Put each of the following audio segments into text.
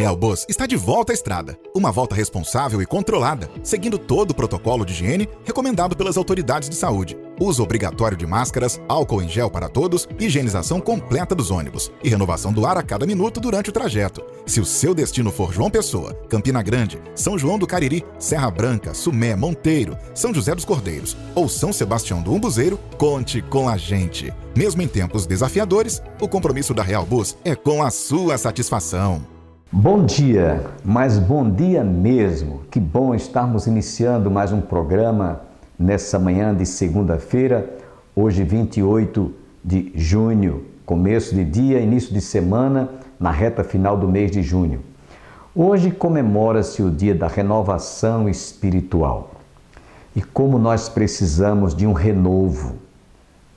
Realbus está de volta à estrada. Uma volta responsável e controlada, seguindo todo o protocolo de higiene recomendado pelas autoridades de saúde. Uso obrigatório de máscaras, álcool em gel para todos, higienização completa dos ônibus e renovação do ar a cada minuto durante o trajeto. Se o seu destino for João Pessoa, Campina Grande, São João do Cariri, Serra Branca, Sumé, Monteiro, São José dos Cordeiros ou São Sebastião do Umbuzeiro, conte com a gente. Mesmo em tempos desafiadores, o compromisso da Realbus é com a sua satisfação. Bom dia, mas bom dia mesmo. Que bom estarmos iniciando mais um programa nessa manhã de segunda-feira, hoje 28 de junho, começo de dia, início de semana, na reta final do mês de junho. Hoje comemora-se o dia da renovação espiritual. E como nós precisamos de um renovo.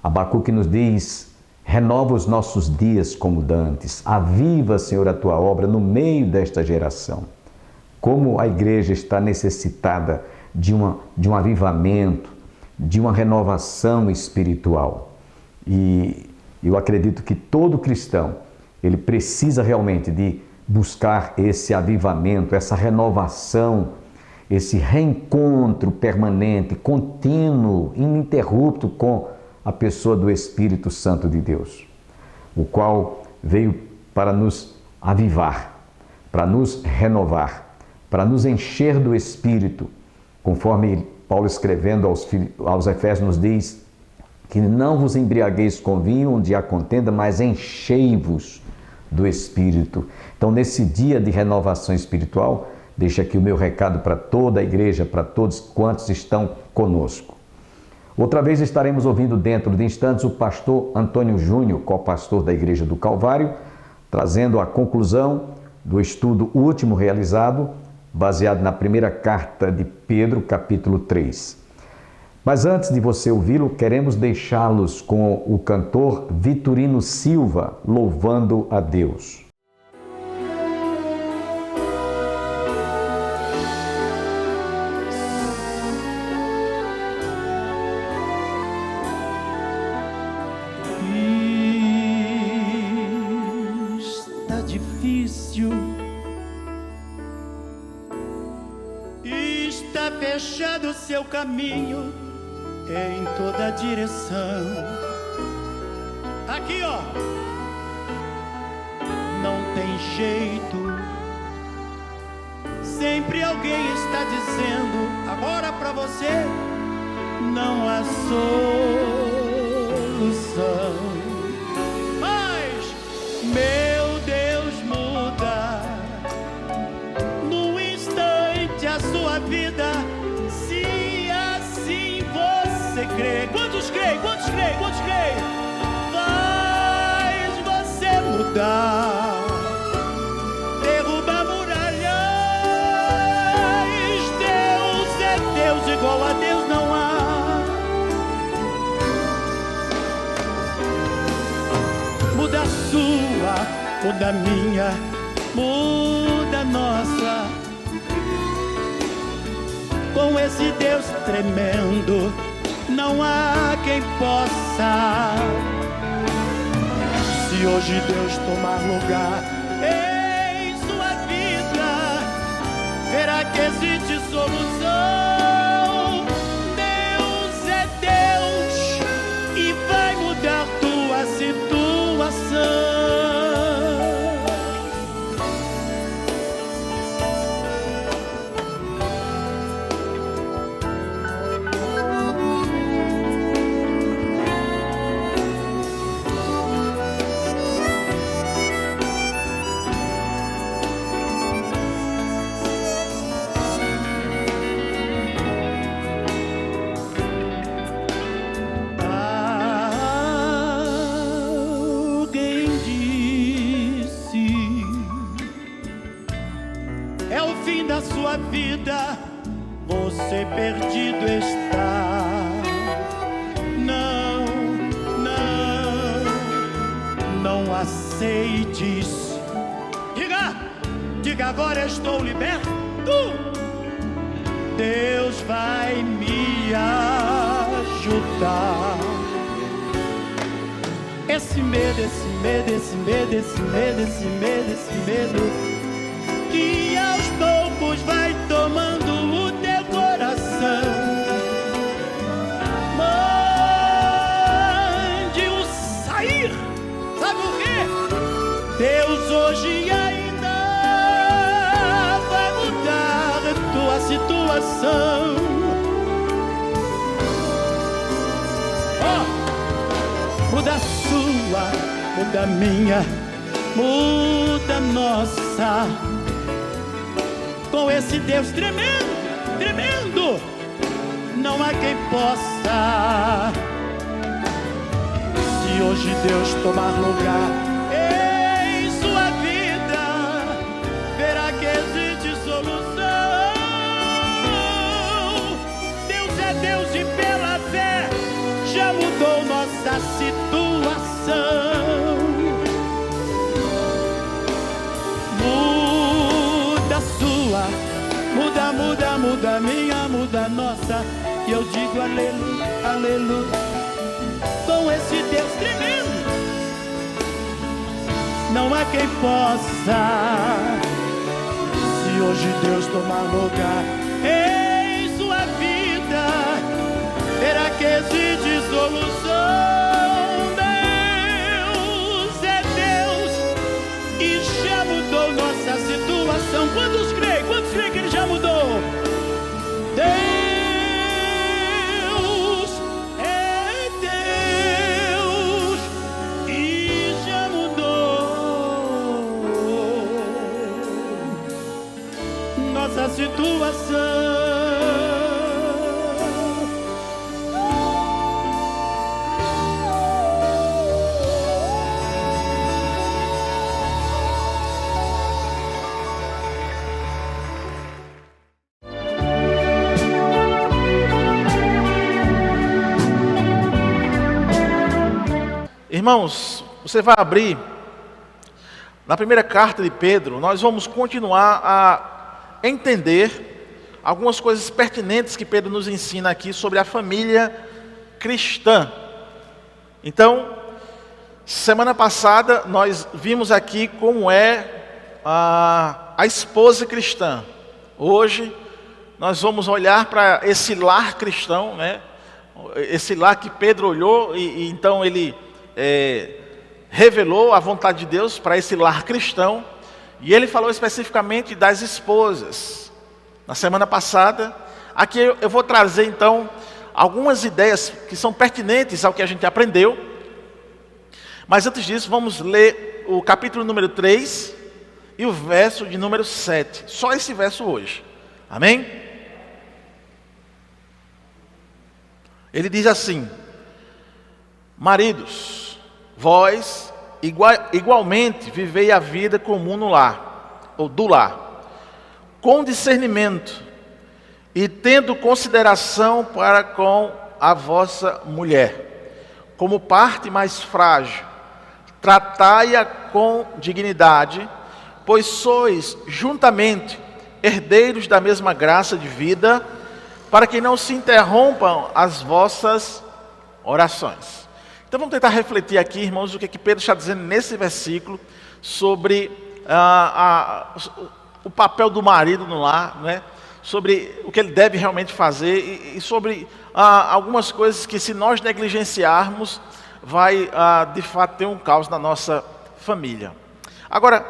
Abacuque nos diz: renova os nossos dias como dantes, aviva, Senhor, a tua obra no meio desta geração. Como a igreja está necessitada de um avivamento, de uma renovação espiritual. E eu acredito que todo cristão, ele precisa realmente de buscar esse avivamento, essa renovação, esse reencontro permanente, contínuo, ininterrupto com a pessoa do Espírito Santo de Deus, o qual veio para nos avivar, para nos renovar, para nos encher do Espírito, conforme Paulo escrevendo aos Efésios nos diz que não vos embriagueis com vinho onde há contenda, mas enchei-vos do Espírito. Então, nesse dia de renovação espiritual, deixo aqui o meu recado para toda a igreja, para todos quantos estão conosco. Outra vez estaremos ouvindo dentro de instantes o pastor Antônio Júnior, co-pastor da Igreja do Calvário, trazendo a conclusão do estudo último realizado, baseado na primeira carta de Pedro, capítulo 3. Mas antes de você ouvi-lo, queremos deixá-los com o cantor Vitorino Silva, louvando a Deus. Está fechado o seu caminho em toda direção. Aqui, ó, não tem jeito. Sempre alguém está dizendo: agora pra você não há solução. Mas meu Deus muda num instante a sua vida, se assim você crê. Quantos creem? Quantos creem? Quantos creem? Faz você mudar, derrubar muralhas. Deus é Deus, igual a Deus não há. Muda a sua, muda a minha, muda a nossa. Com esse Deus tremendo, não há quem possa. Se hoje Deus tomar lugar em sua vida, verá que existe solução. Deus é Deus e vai mudar tua situação. Sua vida, você perdido está. Não, não, não aceites. Diga agora: estou liberto. Deus vai me ajudar. Esse medo, esse medo, esse medo, esse medo, esse medo, esse medo situação. Muda a sua, muda a minha, muda a nossa. Com esse Deus tremendo, tremendo, não há quem possa. Se hoje Deus tomar lugar em sua vida, verá que existe solução. Deus é Deus e pela fé já mudou nossa situação. Muda a sua, muda, muda, muda a minha, muda a nossa. E eu digo aleluia, aleluia. Com esse Deus tremendo, não há quem possa. Se hoje Deus tomar lugar em sua vida, verá que existe solução. Deus é Deus e já mudou nossa situação. Quantos creem? Quantos creem que Ele já mudou? Deus é Deus e já mudou nossa situação. Irmãos, você vai abrir na primeira carta de Pedro. Nós vamos continuar a entender algumas coisas pertinentes que Pedro nos ensina aqui sobre a família cristã. Então, semana passada nós vimos aqui como é a esposa cristã. Hoje nós vamos olhar para esse lar cristão, né? Esse lar que Pedro olhou e então ele revelou a vontade de Deus para esse lar cristão. E ele falou especificamente das esposas. Na semana passada, aqui eu vou trazer então algumas ideias que são pertinentes ao que a gente aprendeu. Mas antes disso, vamos ler o capítulo número 3 e o verso de número 7. Só esse verso hoje. Amém? Ele diz assim: maridos, vós igualmente vivei a vida comum no lar, ou do lar, com discernimento e tendo consideração para com a vossa mulher, como parte mais frágil. Tratai-a com dignidade, pois sois juntamente herdeiros da mesma graça de vida, para que não se interrompam as vossas orações. Então vamos tentar refletir aqui, irmãos, o que Pedro está dizendo nesse versículo sobre o papel do marido no lar, né? Sobre o que ele deve realmente fazer e sobre algumas coisas que, se nós negligenciarmos, vai de fato ter um caos na nossa família. Agora,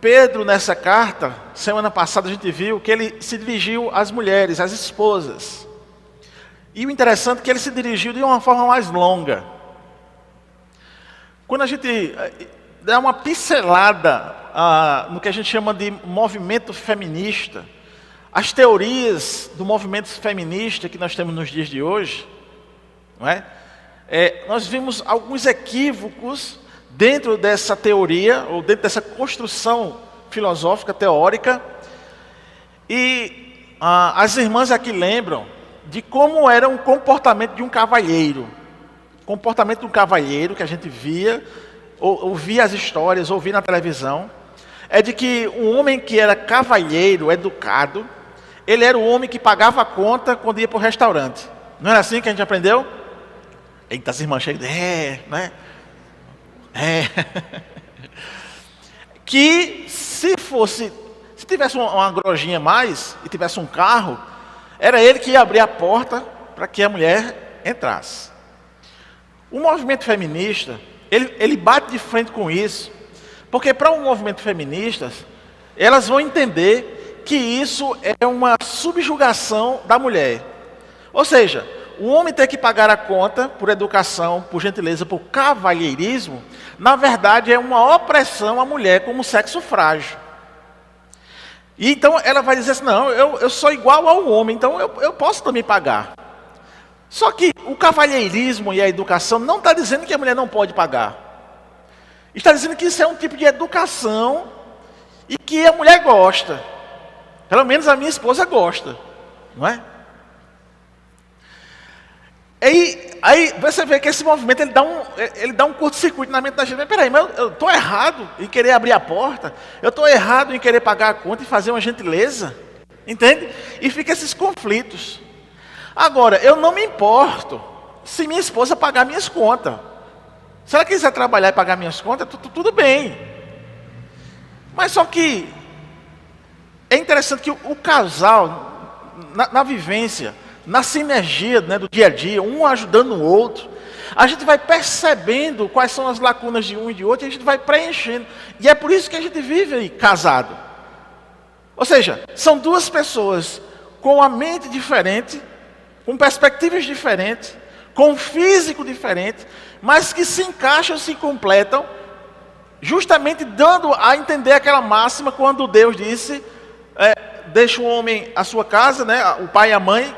Pedro, nessa carta, semana passada a gente viu que ele se dirigiu às mulheres, às esposas. E o interessante é que ele se dirigiu de uma forma mais longa. Quando a gente dá uma pincelada no que a gente chama de movimento feminista, as teorias do movimento feminista que nós temos nos dias de hoje, não é? Nós vimos alguns equívocos dentro dessa teoria, ou dentro dessa construção filosófica, teórica. E as irmãs aqui lembram de como era um comportamento de um cavalheiro. O comportamento de um cavalheiro que a gente via, ouvia as histórias, ouvia na televisão, é de que um homem que era cavalheiro, educado, ele era o homem que pagava a conta quando ia para o restaurante. Não era assim que a gente aprendeu? Eita, as irmãs chegam, né? Que se tivesse uma grojinha a mais e tivesse um carro, era ele que ia abrir a porta para que a mulher entrasse. O movimento feminista, ele bate de frente com isso, porque para um movimento feminista, elas vão entender que isso é uma subjugação da mulher. Ou seja, o homem ter que pagar a conta por educação, por gentileza, por cavalheirismo, na verdade é uma opressão à mulher como sexo frágil. E então ela vai dizer assim, não, eu sou igual ao homem, então eu posso também pagar. Só que o cavalheirismo e a educação não está dizendo que a mulher não pode pagar. Está dizendo que isso é um tipo de educação e que a mulher gosta. Pelo menos a minha esposa gosta, não é? Aí você vê que esse movimento ele dá um curto-circuito na mente da gente. Mas peraí, mas eu estou errado em querer abrir a porta? Eu estou errado em querer pagar a conta e fazer uma gentileza? Entende? E fica esses conflitos. Agora, eu não me importo se minha esposa pagar minhas contas. Se ela quiser trabalhar e pagar minhas contas, tudo bem. Mas só que é interessante que o casal, na vivência, na sinergia, né, do dia a dia, um ajudando o outro, a gente vai percebendo quais são as lacunas de um e de outro, e a gente vai preenchendo. E é por isso que a gente vive aí, casado. Ou seja, são duas pessoas com a mente diferente, com perspectivas diferentes, com um físico diferente, mas que se encaixam, se completam, justamente dando a entender aquela máxima quando Deus disse, deixa o homem a sua casa, né, o pai e a mãe,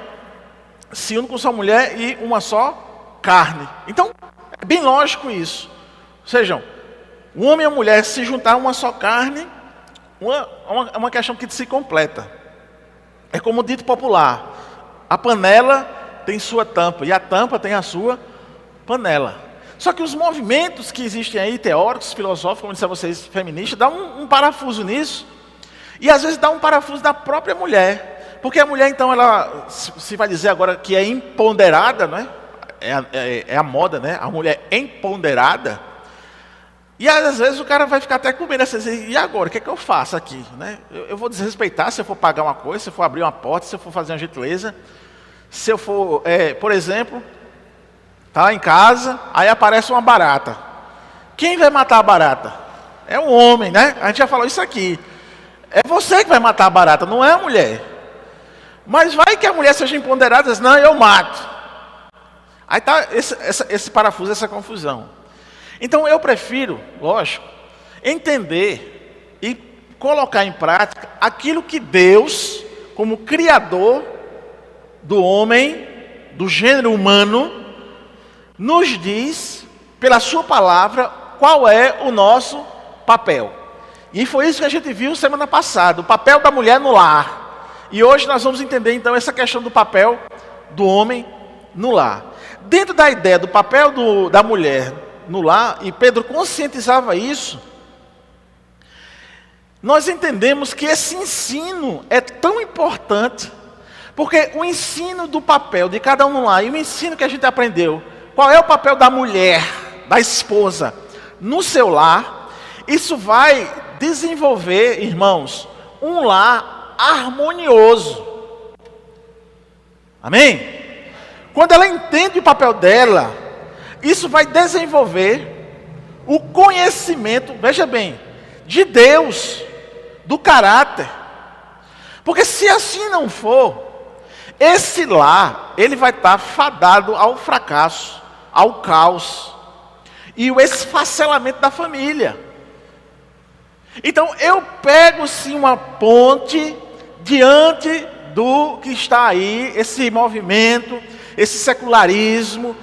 se une com sua mulher e uma só carne. Então, é bem lógico isso. Sejam, o homem e a mulher se juntar uma só carne, é uma questão que se completa. É como o dito popular, a panela tem sua tampa e a tampa tem a sua panela. Só que os movimentos que existem aí, teóricos, filosóficos, como disse a vocês, feministas, dá um parafuso nisso. E às vezes dá um parafuso da própria mulher. Porque a mulher, então, ela se vai dizer agora que é empoderada, não é? É a moda, né? A mulher empoderada. E às vezes o cara vai ficar até com medo, assim, e agora? O que é que eu faço aqui? Né? Eu vou desrespeitar se eu for pagar uma coisa, se eu for abrir uma porta, se eu for fazer uma gentileza. Se eu for, por exemplo, tá em casa, aí aparece uma barata. Quem vai matar a barata? É o homem, né? A gente já falou isso aqui. É você que vai matar a barata, não é a mulher. Mas vai que a mulher seja empoderada e diz, não, eu mato. Aí está esse parafuso, essa confusão. Então eu prefiro, lógico, entender e colocar em prática aquilo que Deus, como Criador do homem, do gênero humano, nos diz, pela sua palavra, qual é o nosso papel. E foi isso que a gente viu semana passada, o papel da mulher no lar. E hoje nós vamos entender então essa questão do papel do homem no lar. Dentro da ideia do papel da mulher no lar, e Pedro conscientizava isso, nós entendemos que esse ensino é tão importante, porque o ensino do papel de cada um no lar, e o ensino que a gente aprendeu, qual é o papel da mulher, da esposa, no seu lar, isso vai desenvolver, irmãos, um lar harmonioso. Amém? Quando ela entende o papel dela, isso vai desenvolver o conhecimento, veja bem, de Deus, do caráter. Porque se assim não for, esse lar, ele vai estar fadado ao fracasso, ao caos e o esfacelamento da família. Então eu pego sim uma ponte diante do que está aí, esse movimento, esse secularismo,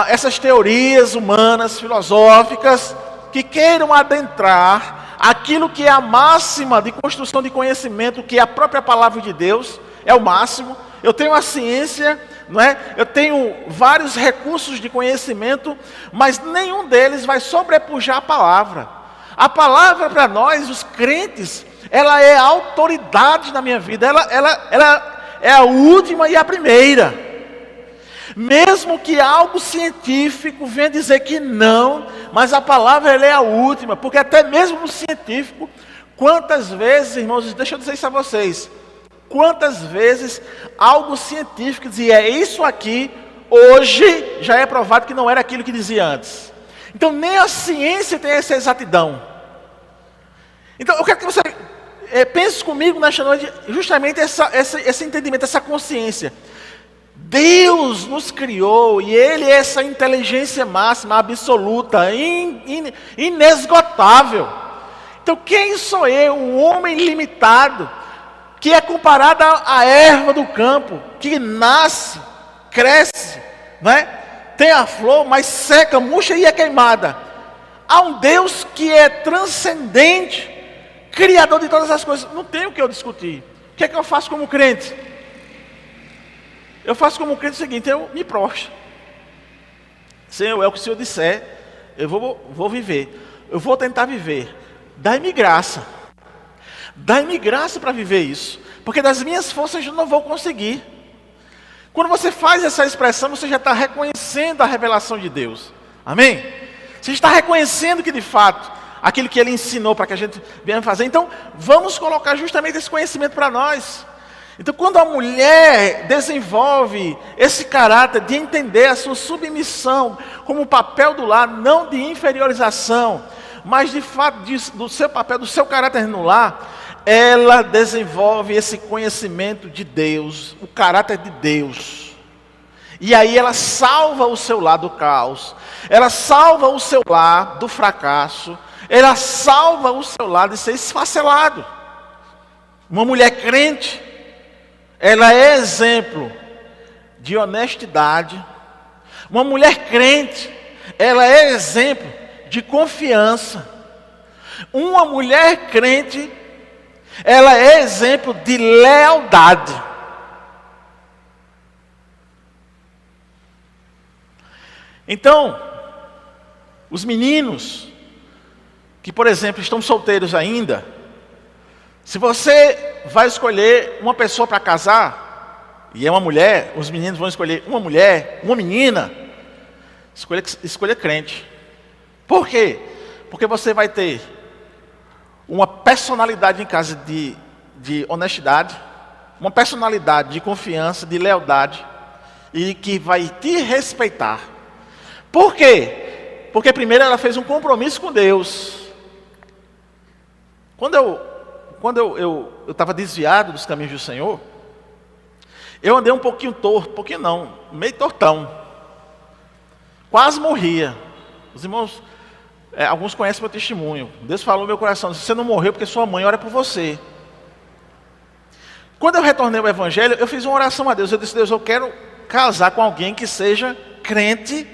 essas teorias humanas, filosóficas, que queiram adentrar aquilo que é a máxima de construção de conhecimento, que é a própria palavra de Deus, é o máximo. Eu tenho a ciência, não é? Eu tenho vários recursos de conhecimento, mas nenhum deles vai sobrepujar a palavra. A palavra para nós, os crentes, ela é a autoridade na minha vida, ela é a última e a primeira. Mesmo que algo científico venha dizer que não, mas a palavra ela é a última, porque até mesmo no científico, quantas vezes, irmãos, deixa eu dizer isso a vocês, quantas vezes algo científico dizia, é isso aqui, hoje já é provado que não era aquilo que dizia antes. Então nem a ciência tem essa exatidão. Então eu quero que você pense comigo nesta noite, justamente esse entendimento, essa consciência. Deus nos criou e Ele é essa inteligência máxima, absoluta, inesgotável. Então quem sou eu, um homem limitado, que é comparado à erva do campo, que nasce, cresce, né? Tem a flor, mas seca, murcha e é queimada. Há um Deus que é transcendente, Criador de todas as coisas. Não tem o que eu discutir. O que é que eu faço como crente? Eu faço como crente o seguinte: eu me prostro. Senhor, é o que o Senhor disser, eu vou viver. Eu vou tentar viver. Dai-me graça. Dai-me graça para viver isso. Porque das minhas forças eu não vou conseguir. Quando você faz essa expressão, você já está reconhecendo a revelação de Deus. Amém? Você está reconhecendo que de fato, aquilo que Ele ensinou para que a gente venha fazer. Então, vamos colocar justamente esse conhecimento para nós. Então, quando a mulher desenvolve esse caráter de entender a sua submissão como papel do lar, não de inferiorização, mas de fato do seu papel, do seu caráter no lar, ela desenvolve esse conhecimento de Deus, o caráter de Deus. E aí ela salva o seu lar do caos, ela salva o seu lar do fracasso, ela salva o seu lar de ser esfacelado. Uma mulher crente, ela é exemplo de honestidade. Uma mulher crente, ela é exemplo de confiança. Uma mulher crente, ela é exemplo de lealdade. Então, os meninos que, por exemplo, estão solteiros ainda, se você vai escolher uma pessoa para casar, e é uma mulher, os meninos vão escolher uma mulher, uma menina, escolha crente. Por quê? Porque você vai ter uma personalidade em casa de honestidade, uma personalidade de confiança, de lealdade, e que vai te respeitar. Por quê? Porque primeiro ela fez um compromisso com Deus. Quando eu estava desviado dos caminhos do Senhor, eu andei um pouquinho torto, pouquinho não, meio tortão. Quase morria. Os irmãos, alguns conhecem meu testemunho. Deus falou no meu coração: você não morreu porque sua mãe ora por você. Quando eu retornei ao Evangelho, eu fiz uma oração a Deus. Eu disse: Deus, eu quero casar com alguém que seja crente.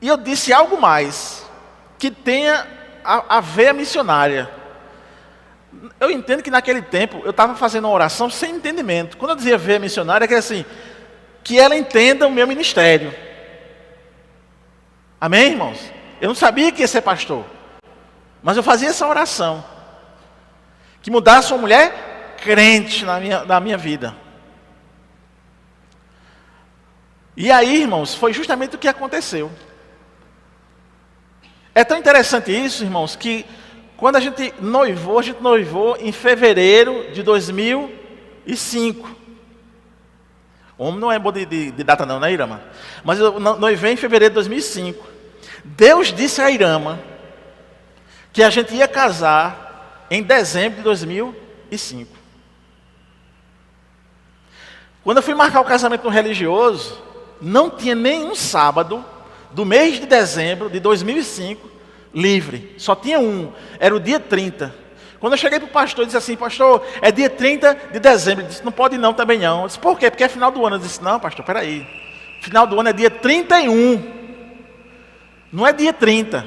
E eu disse algo mais, que tenha a veia missionária. Eu entendo que naquele tempo eu estava fazendo uma oração sem entendimento. Quando eu dizia veia missionária, é que assim, que ela entenda o meu ministério. Amém, irmãos? Eu não sabia que ia ser pastor, mas eu fazia essa oração, que mudasse uma mulher crente na minha vida. E aí, irmãos, foi justamente o que aconteceu. É tão interessante isso, irmãos, que quando a gente noivou em fevereiro de 2005. O homem não é bom de data não, né, Irama? Mas eu noivei em fevereiro de 2005. Deus disse a Irama que a gente ia casar em dezembro de 2005. Quando eu fui marcar o casamento no religioso, não tinha nenhum sábado do mês de dezembro de 2005 livre. Só tinha um, era o dia 30. Quando eu cheguei para o pastor, eu disse assim: pastor, é dia 30 de dezembro. Ele disse: não pode não, também não. Eu disse: por quê? Porque é final do ano. Eu disse: não, pastor, peraí. Final do ano é dia 31. Não é dia 30.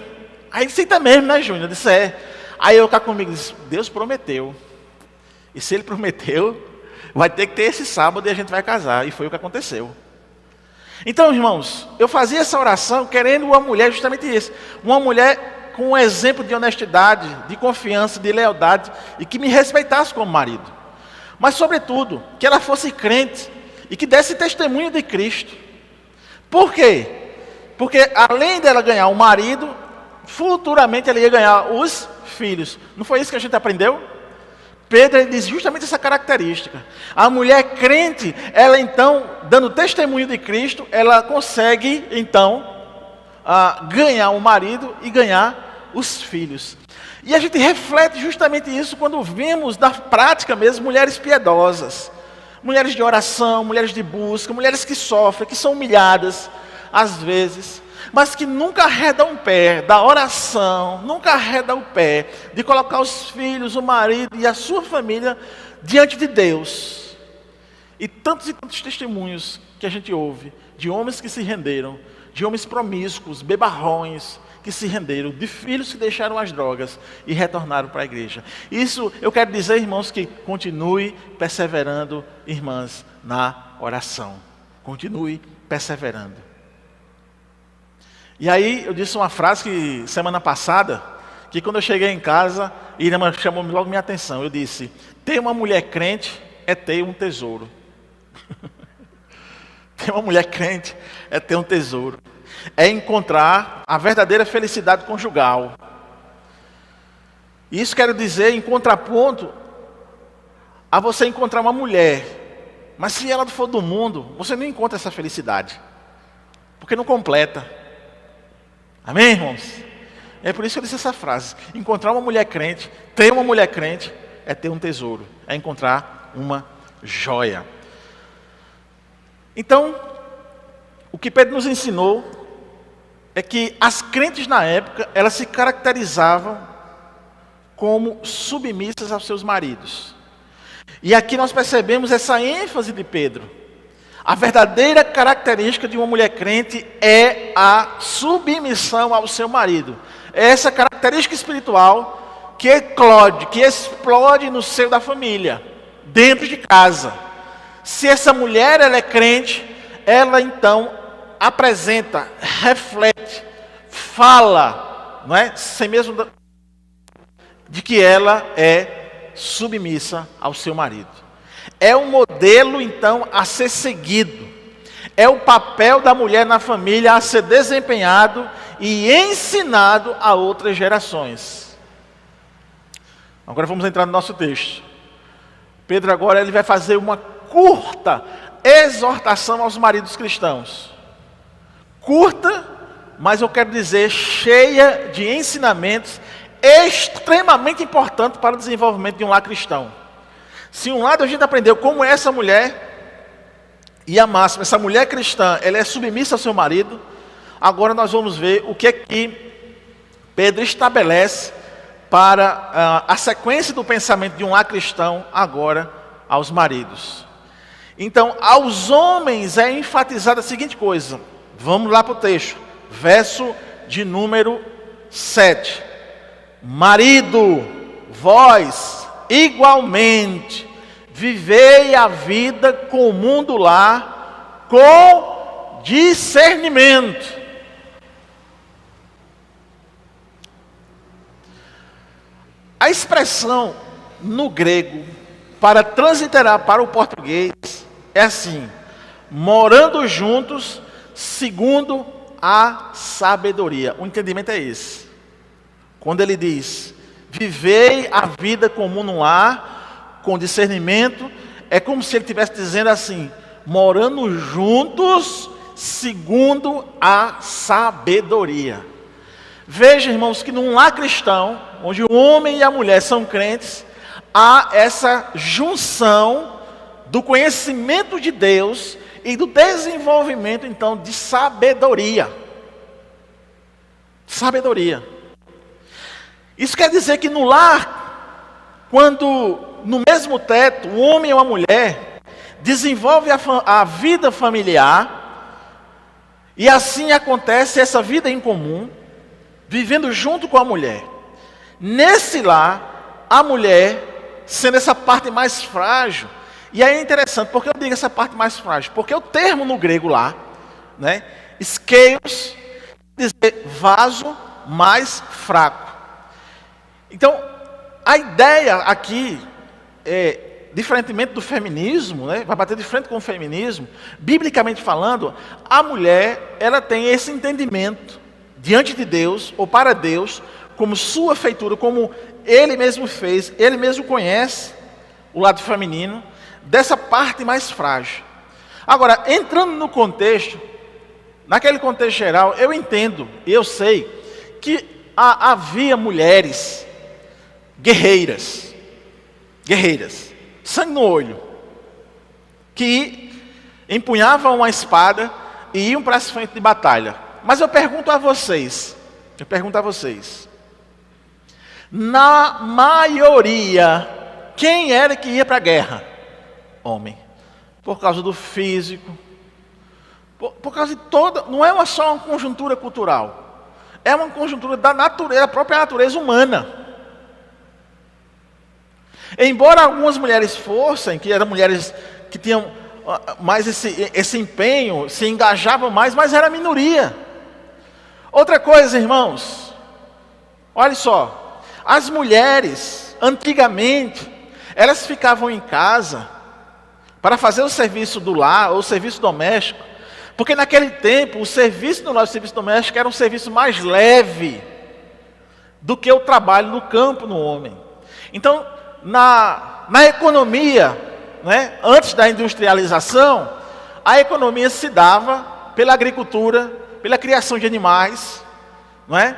Aí disse: tá mesmo, né, Júnior? Eu disse: é. Aí eu cá comigo, disse: Deus prometeu. E se Ele prometeu, vai ter que ter esse sábado e a gente vai casar. E foi o que aconteceu. Então, irmãos, eu fazia essa oração querendo uma mulher justamente isso. Uma mulher com um exemplo de honestidade, de confiança, de lealdade e que me respeitasse como marido. Mas, sobretudo, que ela fosse crente e que desse testemunho de Cristo. Por quê? Porque além dela ganhar um marido, futuramente ela ia ganhar os filhos. Não foi isso que a gente aprendeu? Pedro diz justamente essa característica. A mulher crente, ela então, dando testemunho de Cristo, ela consegue então ganhar o marido e ganhar os filhos. E a gente reflete justamente isso quando vemos na prática mesmo mulheres piedosas, mulheres de oração, mulheres de busca, mulheres que sofrem, que são humilhadas às vezes, mas que nunca arredam o pé da oração, nunca arredam o pé de colocar os filhos, o marido e a sua família diante de Deus. E tantos testemunhos que a gente ouve de homens que se renderam, de homens promíscuos, bebarrões, que se renderam, de filhos que deixaram as drogas e retornaram para a igreja. Isso eu quero dizer, irmãos, que continue perseverando, irmãs, na oração. Continue perseverando. E aí eu disse uma frase que semana passada, que quando eu cheguei em casa, Irma chamou logo minha atenção. Eu disse: ter uma mulher crente é ter um tesouro. Ter uma mulher crente é ter um tesouro. É encontrar a verdadeira felicidade conjugal. Isso quero dizer em contraponto a você encontrar uma mulher, mas se ela for do mundo, você não encontra essa felicidade, porque não completa. Amém, irmãos? É por isso que eu disse essa frase: encontrar uma mulher crente, ter uma mulher crente, é ter um tesouro, é encontrar uma joia. Então, o que Pedro nos ensinou é que as crentes na época, elas se caracterizavam como submissas aos seus maridos. E aqui nós percebemos essa ênfase de Pedro. A verdadeira característica de uma mulher crente é a submissão ao seu marido. É essa característica espiritual que eclode, que explode no seio da família, dentro de casa. Se essa mulher ela é crente, ela então apresenta, reflete, fala, não é? Sem mesmo de que ela é submissa ao seu marido. É um modelo então a ser seguido. É o papel da mulher na família a ser desempenhado e ensinado a outras gerações. Agora vamos entrar no nosso texto. Pedro agora ele vai fazer uma curta exortação aos maridos cristãos. Curta, mas eu quero dizer cheia de ensinamentos extremamente importantes para o desenvolvimento de um lar cristão. Se um lado a gente aprendeu como é essa mulher, e a máxima, essa mulher cristã, ela é submissa ao seu marido, agora nós vamos ver o que é que Pedro estabelece para a sequência do pensamento de um lar cristão agora aos maridos. Então, aos homens é enfatizada a seguinte coisa. Vamos lá para o texto, verso de número 7. Marido, vós, igualmente, vivei a vida comum do lar com discernimento. A expressão no grego, para transliterar para o português, é assim: morando juntos segundo a sabedoria. O entendimento é esse. Quando ele diz, vivei a vida comum no lar, com discernimento, é como se ele estivesse dizendo assim, morando juntos segundo a sabedoria. Veja, irmãos, que num lar cristão, onde o homem e a mulher são crentes, há essa junção do conhecimento de Deus e do desenvolvimento, então, de sabedoria. Sabedoria. Isso quer dizer que no lar, quando no mesmo teto, o homem e a mulher desenvolve a vida familiar, e assim acontece essa vida em comum, vivendo junto com a mulher. Nesse lar, a mulher, sendo essa parte mais frágil, e aí é interessante, porque eu digo essa parte mais frágil, porque o termo no grego lá, né, skeios, dizer vaso mais fraco. Então, a ideia aqui, diferentemente do feminismo, né, vai bater de frente com o feminismo, biblicamente falando, a mulher, ela tem esse entendimento diante de Deus, ou para Deus, como sua feitura, como Ele mesmo fez, Ele mesmo conhece o lado feminino, dessa parte mais frágil. Agora, entrando no contexto, naquele contexto geral, eu entendo, eu sei, que havia mulheres guerreiras, sangue no olho, que empunhavam uma espada e iam para as frentes de batalha. Mas eu pergunto a vocês, na maioria, quem era que ia para a guerra? Homem. Por causa do físico, por causa de toda, não é só uma conjuntura cultural, é uma conjuntura da natureza, da própria natureza humana. Embora algumas mulheres fossem, que eram mulheres que tinham mais esse empenho, se engajavam mais, mas era a minoria. Outra coisa, irmãos, olha só, as mulheres, antigamente, elas ficavam em casa para fazer o serviço do lar, ou o serviço doméstico, porque naquele tempo, o serviço do lar e o serviço doméstico era um serviço mais leve do que o trabalho no campo no homem. Então, na economia, né, antes da industrialização, a economia se dava pela agricultura, pela criação de animais, não é?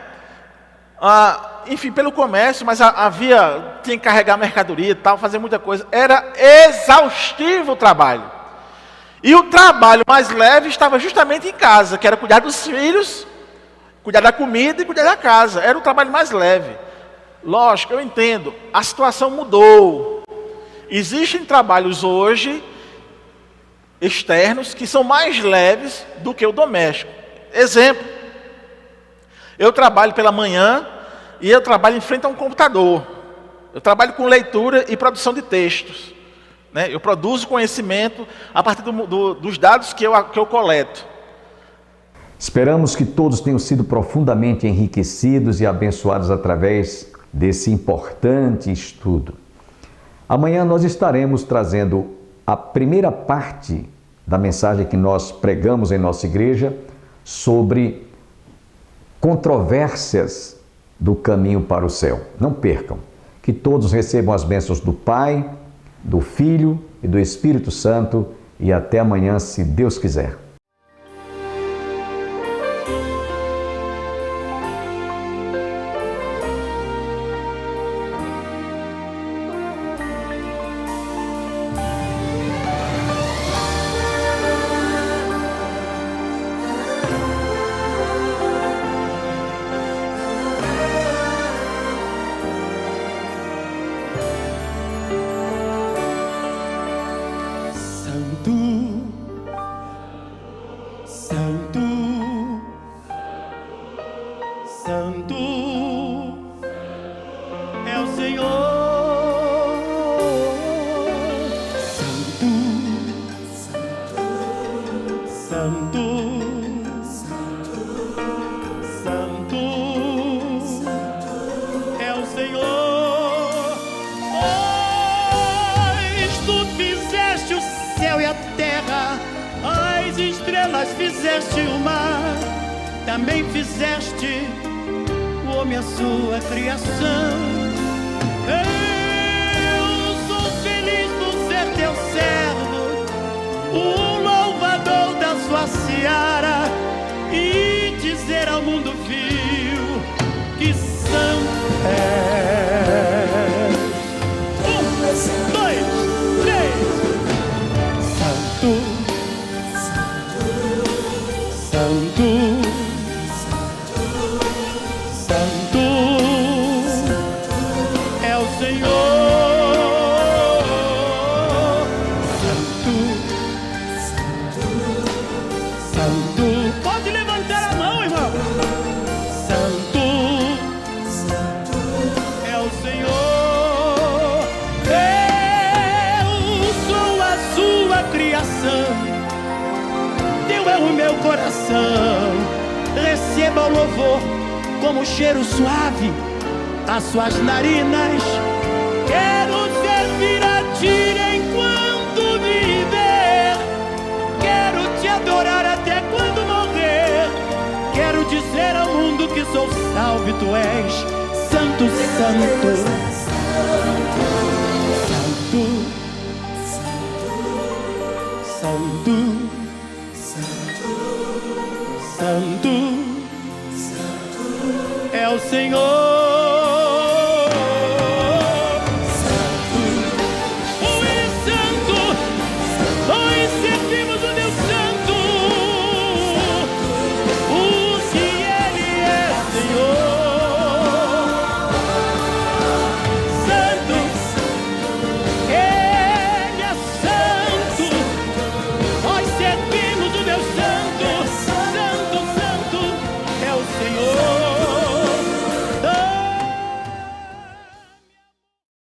Enfim, pelo comércio, mas tinha que carregar mercadoria e tal, fazer muita coisa. Era exaustivo o trabalho. E o trabalho mais leve estava justamente em casa, que era cuidar dos filhos, cuidar da comida e cuidar da casa. Era o trabalho mais leve. Lógico, eu entendo, a situação mudou. Existem trabalhos hoje, externos, que são mais leves do que o doméstico. Exemplo, eu trabalho pela manhã e eu trabalho em frente a um computador. Eu trabalho com leitura e produção de textos, né? Eu produzo conhecimento a partir dos dados que eu coleto. Esperamos que todos tenham sido profundamente enriquecidos e abençoados através desse importante estudo. Amanhã nós estaremos trazendo a primeira parte da mensagem que nós pregamos em nossa igreja sobre controvérsias do caminho para o céu. Não percam. Que todos recebam as bênçãos do Pai, do Filho e do Espírito Santo e até amanhã, se Deus quiser. Santo é o Senhor, Santo, Santo, Santo é o Senhor. Pois tu fizeste o céu e a terra, as estrelas fizeste o mar, também fizeste o homem a sua criação. Eu sou feliz por ser teu servo, o louvador da sua seara, e dizer ao mundo vil que santo és. 1, 2, 3. Santo, Santo, receba o louvor como cheiro suave às suas narinas. Quero servir a ti enquanto viver, quero te adorar até quando morrer. Quero dizer ao mundo que sou salvo e tu és santo, santo, santo, santo. Santo é o Senhor.